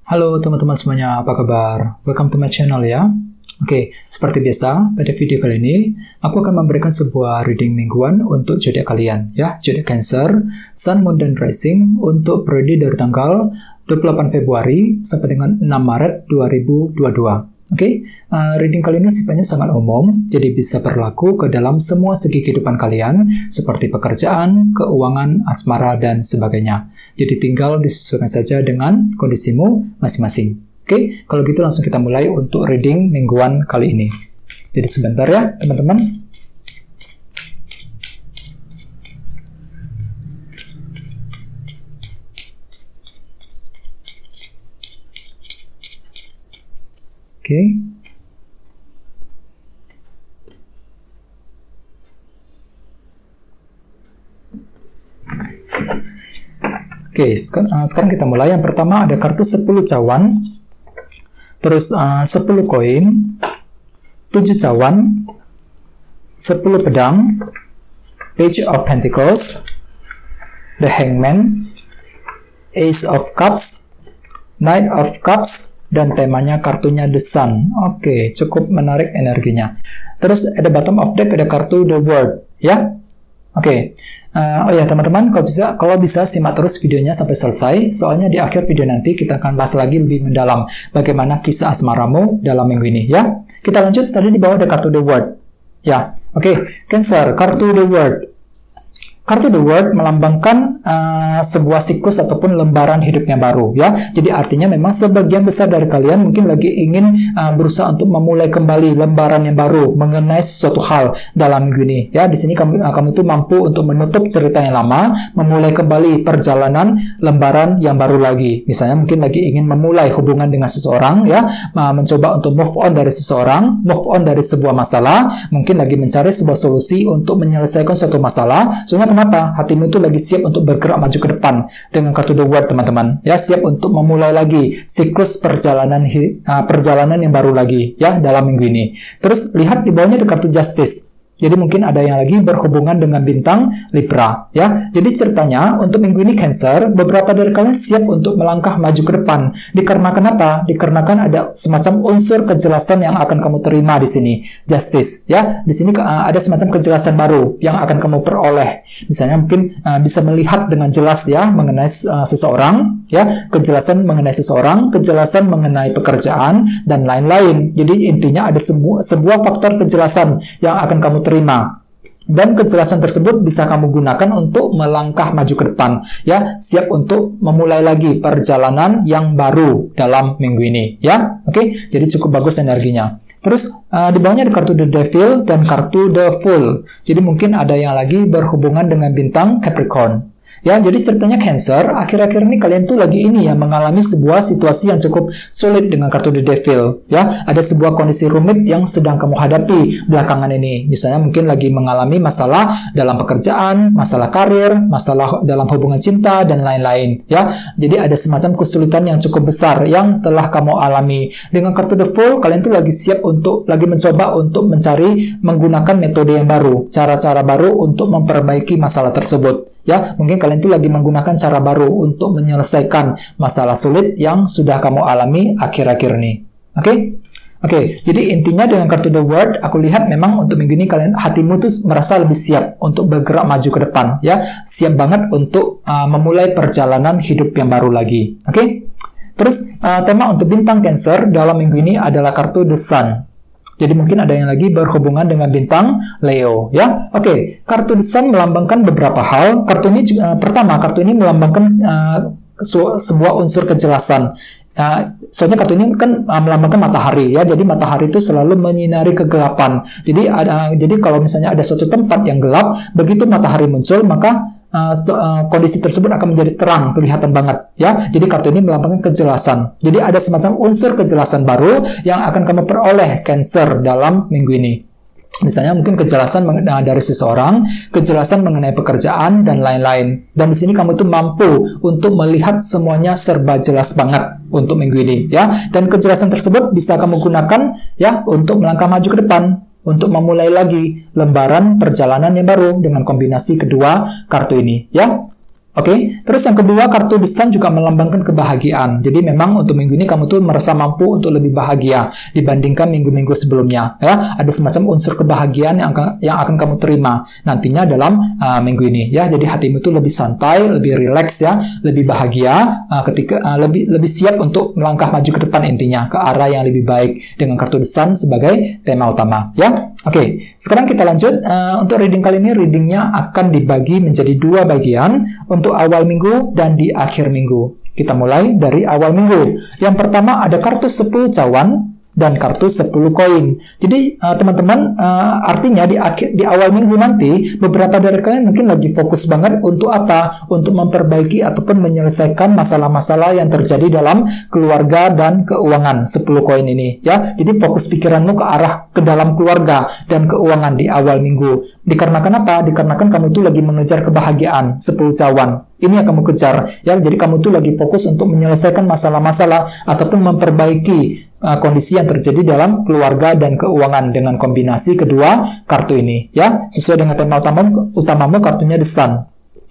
Halo teman-teman semuanya, apa kabar? Welcome to my channel ya. Oke, seperti biasa, pada video kali ini, aku akan memberikan sebuah reading mingguan untuk zodiak kalian, ya. Zodiak Cancer, Sun, Moon, dan Rising untuk periode dari tanggal 28 Februari sampai dengan 6 Maret 2022. Oke, reading kali ini sifatnya sangat umum, jadi bisa berlaku ke dalam semua segi kehidupan kalian, seperti pekerjaan, keuangan, asmara, dan sebagainya. Jadi tinggal disesuaikan saja dengan kondisimu masing-masing. Oke, kalau gitu langsung kita mulai untuk reading mingguan kali ini. Jadi sebentar ya, teman-teman. Oke. Oke, sekarang kita mulai. Yang pertama ada kartu 10 cawan, terus 10 koin, 7 cawan, 10 pedang, Page of Pentacles, The Hangman, Ace of Cups, Knight of Cups, dan temanya kartunya The Sun. Oke, cukup menarik energinya. Terus ada bottom of deck ada kartu The World, ya. Oke. Oh ya teman-teman, kalau bisa simak terus videonya sampai selesai, soalnya di akhir video nanti kita akan bahas lagi lebih mendalam bagaimana kisah asmaramu dalam minggu ini, ya. Kita lanjut, tadi di bawah ada kartu The World, ya. Oke, Cancer, kartu The World. Kartu The World melambangkan sebuah siklus ataupun lembaran hidupnya baru, ya. Jadi artinya memang sebagian besar dari kalian mungkin lagi ingin berusaha untuk memulai kembali lembaran yang baru mengenai sesuatu hal dalam minggu ini, ya. Di sini kamu itu mampu untuk menutup cerita yang lama, memulai kembali perjalanan lembaran yang baru lagi. Misalnya mungkin lagi ingin memulai hubungan dengan seseorang, ya, mencoba untuk move on dari seseorang, move on dari sebuah masalah, mungkin lagi mencari sebuah solusi untuk menyelesaikan suatu masalah. Soalnya kenapa? Hatimu itu lagi siap untuk bergerak maju ke depan dengan kartu The World, teman-teman. Ya, siap untuk memulai lagi siklus perjalanan yang baru lagi, ya, dalam minggu ini. Terus lihat di bawahnya ada kartu Justice. Jadi mungkin ada yang lagi berhubungan dengan bintang Libra, ya. Jadi ceritanya untuk minggu ini Cancer, beberapa dari kalian siap untuk melangkah maju ke depan. Dikarenakan apa? Dikarenakan ada semacam unsur kejelasan yang akan kamu terima di sini, Justice, ya. Di sini ada semacam kejelasan baru yang akan kamu peroleh. Misalnya mungkin bisa melihat dengan jelas, ya, mengenai seseorang, ya, kejelasan mengenai seseorang, kejelasan mengenai pekerjaan, dan lain-lain. Jadi intinya ada sebuah faktor kejelasan yang akan kamu terima. Dan kejelasan tersebut bisa kamu gunakan untuk melangkah maju ke depan, ya, siap untuk memulai lagi perjalanan yang baru dalam minggu ini, ya. Oke, jadi cukup bagus energinya. Terus di bawahnya ada kartu The Devil dan kartu The Fool. Jadi mungkin ada yang lagi berhubungan dengan bintang Capricorn. Ya, jadi ceritanya Cancer, akhir-akhir ini kalian tuh lagi ini ya, mengalami sebuah situasi yang cukup sulit dengan kartu The Devil, ya. Ada sebuah kondisi rumit yang sedang kamu hadapi belakangan ini. Misalnya mungkin lagi mengalami masalah dalam pekerjaan, masalah karir, masalah dalam hubungan cinta, dan lain-lain, ya. Jadi ada semacam kesulitan yang cukup besar yang telah kamu alami. Dengan kartu The Fool, kalian tuh lagi siap untuk, lagi mencoba untuk menggunakan metode yang baru, cara-cara baru untuk memperbaiki masalah tersebut. Ya, mungkin kalian itu lagi menggunakan cara baru untuk menyelesaikan masalah sulit yang sudah kamu alami akhir-akhir ini. Oke, jadi intinya dengan kartu The World, aku lihat memang untuk minggu ini kalian, hatimu tuh merasa lebih siap untuk bergerak maju ke depan, ya. Siap banget untuk memulai perjalanan hidup yang baru lagi. Oke? Terus tema untuk bintang Cancer dalam minggu ini adalah kartu The Sun. Jadi mungkin ada yang lagi berhubungan dengan bintang Leo, ya. Oke, kartu The Sun melambangkan beberapa hal. Kartu ini pertama, kartu ini melambangkan sebuah unsur kejelasan. Soalnya kartu ini kan melambangkan matahari, ya. Jadi matahari itu selalu menyinari kegelapan. Jadi kalau misalnya ada suatu tempat yang gelap, begitu matahari muncul, maka kondisi tersebut akan menjadi terang, kelihatan banget, ya. Jadi kartu ini melambangkan kejelasan. Jadi ada semacam unsur kejelasan baru yang akan kamu peroleh Cancer dalam minggu ini. Misalnya mungkin kejelasan dari seseorang, kejelasan mengenai pekerjaan, dan lain-lain. Dan di sini kamu tuh mampu untuk melihat semuanya serba jelas banget untuk minggu ini, ya. Dan kejelasan tersebut bisa kamu gunakan, ya, untuk melangkah maju ke depan, untuk memulai lagi lembaran perjalanan yang baru dengan kombinasi kedua kartu ini, ya. Oke, terus yang kedua, kartu The Sun juga melambangkan kebahagiaan. Jadi memang untuk minggu ini kamu tuh merasa mampu untuk lebih bahagia dibandingkan minggu-minggu sebelumnya. Ya, ada semacam unsur kebahagiaan yang akan kamu terima nantinya dalam minggu ini. Ya, jadi hatimu tuh lebih santai, lebih rileks ya, lebih bahagia ketika lebih siap untuk melangkah maju ke depan intinya ke arah yang lebih baik dengan kartu The Sun sebagai tema utama. Ya, oke. Sekarang kita lanjut untuk reading kali ini. Readingnya akan dibagi menjadi 2 bagian. Untuk awal minggu dan di akhir minggu. Kita mulai dari awal minggu. Yang pertama ada kartu 10 cawan dan kartu 10 koin. Jadi teman-teman, artinya di awal minggu nanti beberapa dari kalian mungkin lagi fokus banget untuk apa? Untuk memperbaiki ataupun menyelesaikan masalah-masalah yang terjadi dalam keluarga dan keuangan 10 koin ini ya. Jadi fokus pikiranmu ke dalam keluarga dan keuangan di awal minggu. Dikarenakan apa? Dikarenakan kamu tuh lagi mengejar kebahagiaan 10 cawan. Ini yang kamu kejar ya. Jadi kamu tuh lagi fokus untuk menyelesaikan masalah-masalah ataupun memperbaiki kondisi yang terjadi dalam keluarga dan keuangan dengan kombinasi kedua kartu ini ya. Sesuai dengan tema utamamu kartunya The Sun.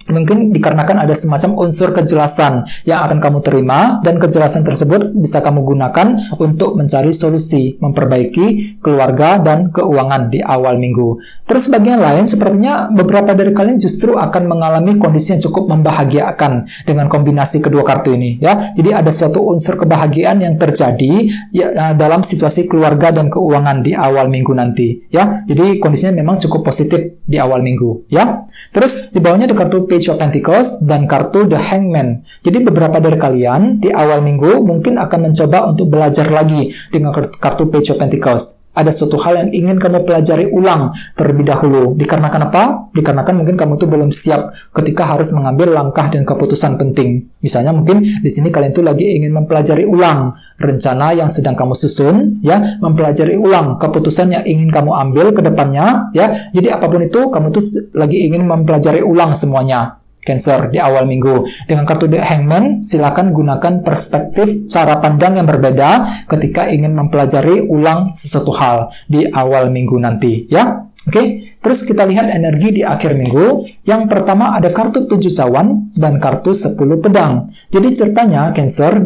Mungkin dikarenakan ada semacam unsur kejelasan yang akan kamu terima dan kejelasan tersebut bisa kamu gunakan untuk mencari solusi, memperbaiki keluarga dan keuangan di awal minggu. Terus bagian lain sepertinya beberapa dari kalian justru akan mengalami kondisi yang cukup membahagiakan dengan kombinasi kedua kartu ini ya. Jadi ada suatu unsur kebahagiaan yang terjadi ya, dalam situasi keluarga dan keuangan di awal minggu nanti ya. Jadi kondisinya memang cukup positif di awal minggu ya. Terus di bawahnya ada kartu Page of Pentacles dan kartu The Hangman. Jadi beberapa dari kalian di awal minggu mungkin akan mencoba untuk belajar lagi dengan kartu Page of Pentacles. Ada suatu hal yang ingin kamu pelajari ulang terlebih dahulu. Dikarenakan apa? Dikarenakan mungkin kamu tuh belum siap ketika harus mengambil langkah dan keputusan penting. Misalnya mungkin di sini kalian tuh lagi ingin mempelajari ulang rencana yang sedang kamu susun, ya, mempelajari ulang keputusan yang ingin kamu ambil ke depannya, ya. Jadi apapun itu, kamu tuh lagi ingin mempelajari ulang semuanya. Cancer di awal minggu. Dengan kartu The Hangman, silakan gunakan perspektif cara pandang yang berbeda ketika ingin mempelajari ulang sesuatu hal di awal minggu nanti, ya. Oke, terus kita lihat energi di akhir minggu. Yang pertama ada kartu 7 cawan dan kartu 10 pedang. Jadi ceritanya Cancer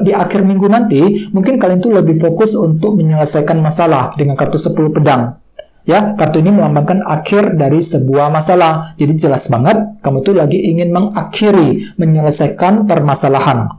di akhir minggu nanti mungkin kalian tuh lebih fokus untuk menyelesaikan masalah dengan kartu 10 pedang. Ya, kartu ini melambangkan akhir dari sebuah masalah. Jadi jelas banget kamu tuh lagi ingin mengakhiri, menyelesaikan permasalahan.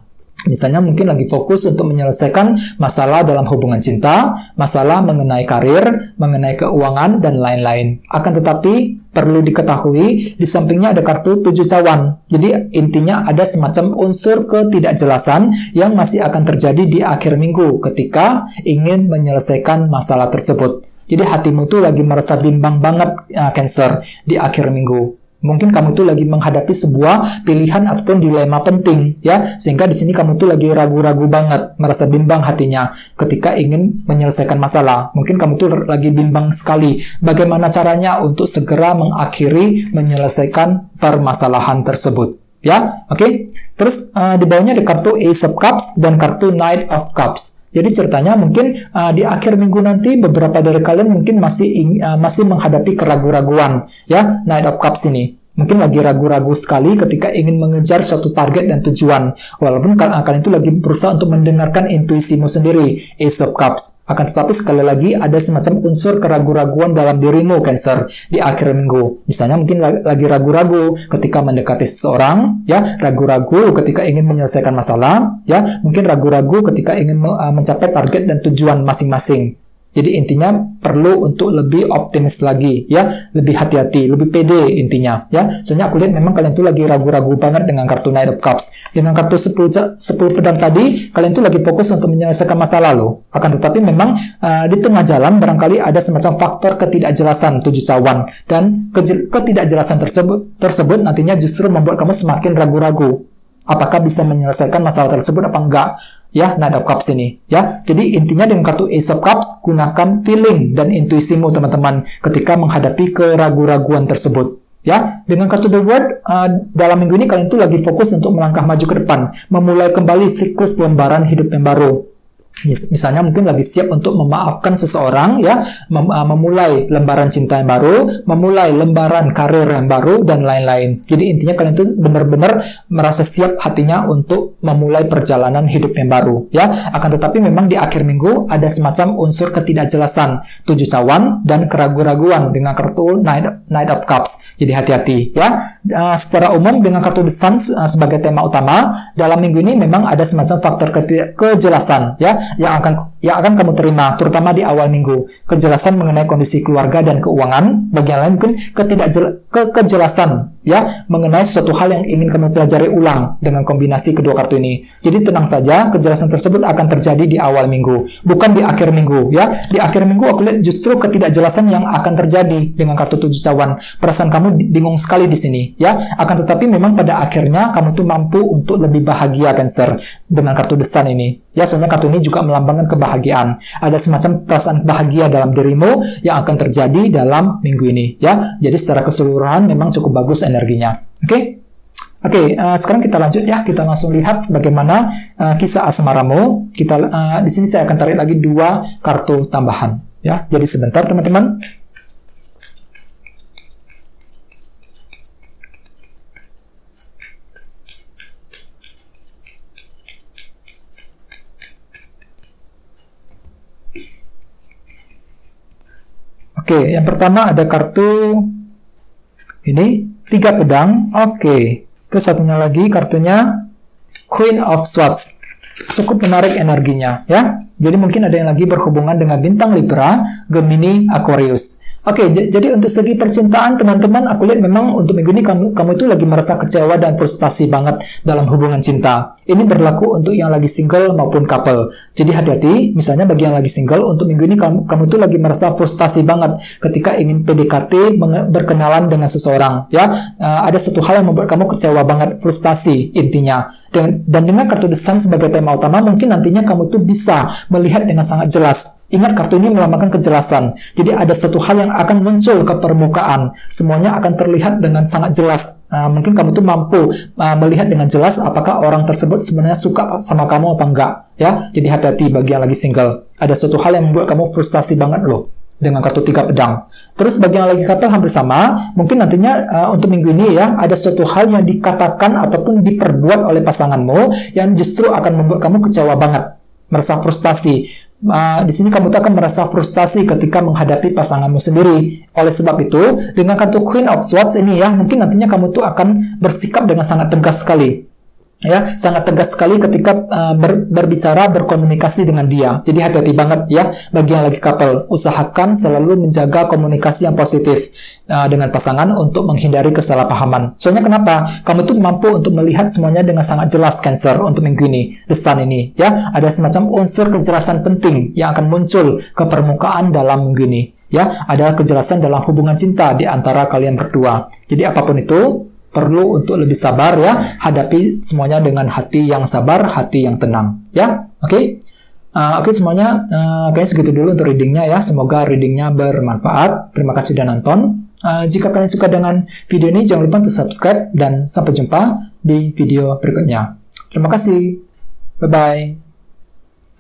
Misalnya mungkin lagi fokus untuk menyelesaikan masalah dalam hubungan cinta, masalah mengenai karir, mengenai keuangan, dan lain-lain. Akan tetapi, perlu diketahui, di sampingnya ada kartu 7 cawan. Jadi intinya ada semacam unsur ketidakjelasan yang masih akan terjadi di akhir minggu ketika ingin menyelesaikan masalah tersebut. Jadi hatimu tuh lagi merasa bimbang banget, Cancer, di akhir minggu. Mungkin kamu tuh lagi menghadapi sebuah pilihan ataupun dilema penting, ya. Sehingga di sini kamu tuh lagi ragu-ragu banget, merasa bimbang hatinya ketika ingin menyelesaikan masalah. Mungkin kamu tuh lagi bimbang sekali. Bagaimana caranya untuk segera mengakhiri, menyelesaikan permasalahan tersebut. Ya, oke. Terus di bawahnya ada kartu Ace of Cups dan kartu Knight of Cups. Jadi ceritanya mungkin di akhir minggu nanti beberapa dari kalian mungkin masih menghadapi keraguan-raguan, ya, Knight of Cups ini. Mungkin lagi ragu-ragu sekali ketika ingin mengejar suatu target dan tujuan. Walaupun kalian itu lagi berusaha untuk mendengarkan intuisimu sendiri, Ace of Cups. Akan tetapi sekali lagi ada semacam unsur keraguan-raguan dalam dirimu, Cancer, di akhir minggu. Misalnya mungkin lagi ragu-ragu ketika mendekati seseorang, ya, ragu-ragu ketika ingin menyelesaikan masalah, ya, mungkin ragu-ragu ketika ingin mencapai target dan tujuan masing-masing. Jadi intinya perlu untuk lebih optimis lagi, ya, lebih hati-hati, lebih pede intinya, ya. Soalnya aku lihat memang kalian tuh lagi ragu-ragu banget dengan kartu Knight of Cups. Dengan kartu 10 pedang tadi, kalian tuh lagi fokus untuk menyelesaikan masalah loh. Akan tetapi memang di tengah jalan barangkali ada semacam faktor ketidakjelasan 7 cawan, dan ketidakjelasan tersebut nantinya justru membuat kamu semakin ragu-ragu. Apakah bisa menyelesaikan masalah tersebut apa enggak? Ya, Knight of Cups ini, ya. Jadi intinya dengan kartu Ace of Cups, gunakan feeling dan intuisimu teman-teman ketika menghadapi keraguan-raguan tersebut. Ya, dengan kartu The World, dalam minggu ini kalian tuh lagi fokus untuk melangkah maju ke depan, memulai kembali siklus lembaran hidup yang baru. Misalnya mungkin lagi siap untuk memaafkan seseorang ya, memulai lembaran cinta yang baru, memulai lembaran karir yang baru dan lain-lain. Jadi intinya kalian tuh benar-benar merasa siap hatinya untuk memulai perjalanan hidup yang baru ya. Akan tetapi memang di akhir minggu ada semacam unsur ketidakjelasan, 7 cawan dan keraguan-raguan dengan kartu Knight of Cups. Jadi hati-hati ya. Secara umum dengan kartu The Sun sebagai tema utama, dalam minggu ini memang ada semacam faktor kejelasan ya yang akan kamu terima, terutama di awal minggu. Kejelasan mengenai kondisi keluarga dan keuangan. Bagi yang lain mungkin kejelasan ya mengenai suatu hal yang ingin kamu pelajari ulang dengan kombinasi kedua kartu ini. Jadi tenang saja, kejelasan tersebut akan terjadi di awal minggu, bukan di akhir minggu ya. Di akhir minggu aku lihat justru ketidakjelasan yang akan terjadi dengan kartu 7 cawan. Perasaan kamu bingung sekali di sini ya. Akan tetapi memang pada akhirnya kamu tuh mampu untuk lebih bahagia, Cancer, dengan kartu The Sun ini. Ya, soalnya kartu ini juga melambangkan kebahagiaan. Ada semacam perasaan bahagia dalam dirimu yang akan terjadi dalam minggu ini ya. Jadi secara keseluruhan memang cukup bagus energinya. Oke, sekarang kita lanjut ya. Kita langsung lihat bagaimana kisah asmaramu. Di sini saya akan tarik lagi 2 kartu tambahan ya. Jadi sebentar teman-teman. Oke, yang pertama ada kartu ini 3 pedang. Oke, terus satunya lagi kartunya Queen of Swords. Cukup menarik energinya ya. Jadi mungkin ada yang lagi berhubungan dengan bintang Libra, Gemini, Aquarius. Oke, jadi untuk segi percintaan teman-teman, aku lihat memang untuk minggu ini kamu itu lagi merasa kecewa dan frustasi banget dalam hubungan cinta. Ini berlaku untuk yang lagi single maupun couple. Jadi hati-hati, misalnya bagi yang lagi single, untuk minggu ini kamu itu lagi merasa frustasi banget ketika ingin PDKT, berkenalan dengan seseorang. Ya, ada satu hal yang membuat kamu kecewa banget, frustasi intinya. Dan dengan kartu The Sun sebagai tema utama, mungkin nantinya kamu tuh bisa melihat dengan sangat jelas. Ingat, kartu ini melambangkan kejelasan. Jadi ada satu hal yang akan muncul ke permukaan. Semuanya akan terlihat dengan sangat jelas. Mungkin kamu tuh mampu melihat dengan jelas apakah orang tersebut sebenarnya suka sama kamu apa enggak. Ya, jadi hati-hati bagi yang lagi single. Ada satu hal yang membuat kamu frustasi banget loh dengan kartu 3 pedang. Terus bagi yang lagi couple hampir sama, mungkin nantinya untuk minggu ini ya, ada suatu hal yang dikatakan ataupun diperbuat oleh pasanganmu yang justru akan membuat kamu kecewa banget, merasa frustasi. Di sini kamu tuh akan merasa frustasi ketika menghadapi pasanganmu sendiri. Oleh sebab itu, dengan kartu Queen of Swords ini ya, mungkin nantinya kamu tuh akan bersikap dengan sangat tegas sekali. Ya, sangat tegas sekali ketika berbicara, berkomunikasi dengan dia. Jadi hati-hati banget ya bagi yang lagi couple. Usahakan selalu menjaga komunikasi yang positif dengan pasangan untuk menghindari kesalahpahaman. Soalnya kenapa? Kamu tuh mampu untuk melihat semuanya dengan sangat jelas, Cancer, untuk minggu ini, The Sun ini. Ya, ada semacam unsur kejelasan penting yang akan muncul ke permukaan dalam minggu ini. Ya, ada kejelasan dalam hubungan cinta di antara kalian berdua. Jadi apapun itu, perlu untuk lebih sabar ya, hadapi semuanya dengan hati yang sabar, hati yang tenang ya. Oke, semuanya kayaknya segitu dulu untuk readingnya ya. Semoga readingnya bermanfaat. Terima kasih sudah nonton. Jika kalian suka dengan video ini, jangan lupa untuk subscribe dan sampai jumpa di video berikutnya. Terima kasih, bye bye.